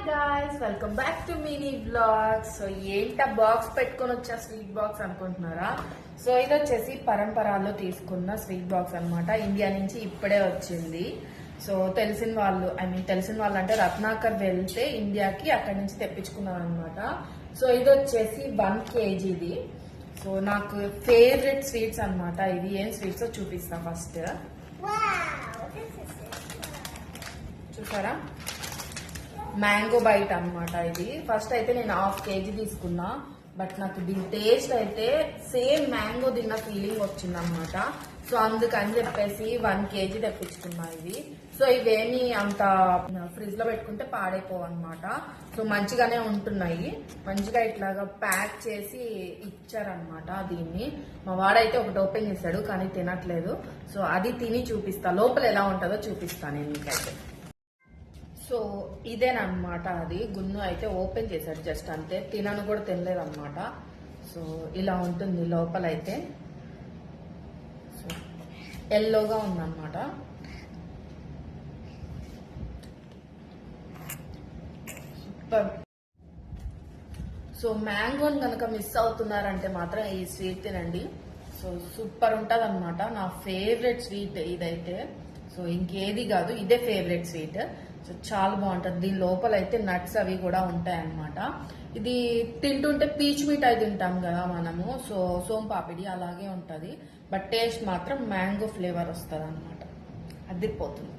Guys welcome back to mini blogs. So ఏంటా box పెట్టుకొని వచ్చా స్వీట్ బాక్స్ అనుకుంటున్నారా? సో ఇది వచ్చేసి పరంపరాలో తీసుకున్న స్వీట్ బాక్స్ అన్నమాట. ఇండియా నుంచి ఇప్పుడే వచ్చింది. సో తెలిసిన వాళ్ళు అంటే రత్నాకర్ వెళ్తే ఇండియాకి అక్కడి నుంచి తెప్పించుకున్నాను అనమాట. సో ఇది వచ్చేసి 1 kgది. సో నాకు ఫేవరెట్ స్వీట్స్ అన్నమాట. ఇది ఏం స్వీట్స్ చూపిస్తా. ఫస్ట్ చూసారా, మ్యాంగో బైట్ అన్నమాట. ఇది ఫస్ట్ అయితే నేను 1/2 kg తీసుకున్నా, బట్ నాకు దీని టేస్ట్ అయితే సేమ్ మ్యాంగో తిన్న ఫీలింగ్ వచ్చింది అనమాట. సో అందుకని చెప్పేసి 1 kg తెప్పించుకున్నా ఇది. సో ఇవేమి అంత ఫ్రిడ్జ్ లో పెట్టుకుంటే పాడైపోవు అనమాట. సో మంచిగానే ఉంటున్నాయి. మంచిగా ఇట్లాగా ప్యాక్ చేసి ఇచ్చారనమాట. దీన్ని మా వాడైతే ఒకటి ఓపెన్ చేశాడు, కానీ తినట్లేదు. సో అది తిని చూపిస్తా, లోపల ఎలా ఉంటుందో చూపిస్తాను నేను మీకైతే. సో ఇదేనమాట. అది గున్ను అయితే ఓపెన్ చేశాడు జస్ట్ అంతే, తినను కూడా తినలేదు అనమాట. సో ఇలా ఉంటుంది లోపలైతే. సో ఎల్లోగా ఉందన్నమాట. సూపర్. సో మ్యాంగోని కనుక మిస్ అవుతున్నారంటే మాత్రం ఈ స్వీట్ తినండి. సో సూపర్ ఉంటుంది అనమాట. నా ఫేవరెట్ స్వీట్ ఇదైతే. సో ఇంకేది కాదు, ఇదే ఫేవరెట్ స్వీట్. సో చాలా బాగుంటుంది. దీని లోపల అయితే నట్స్ అవి కూడా ఉంటాయి అన్నమాట. ఇది తింటుంటే పీచ్ మిఠాయి తింటాం కదా మనము, సో సోంపాపిడి అలాగే ఉంటుంది. బట్ టేస్ట్ మాత్రం మ్యాంగో ఫ్లేవర్ వస్తుంది అనమాట. అదిరిపోతుంది.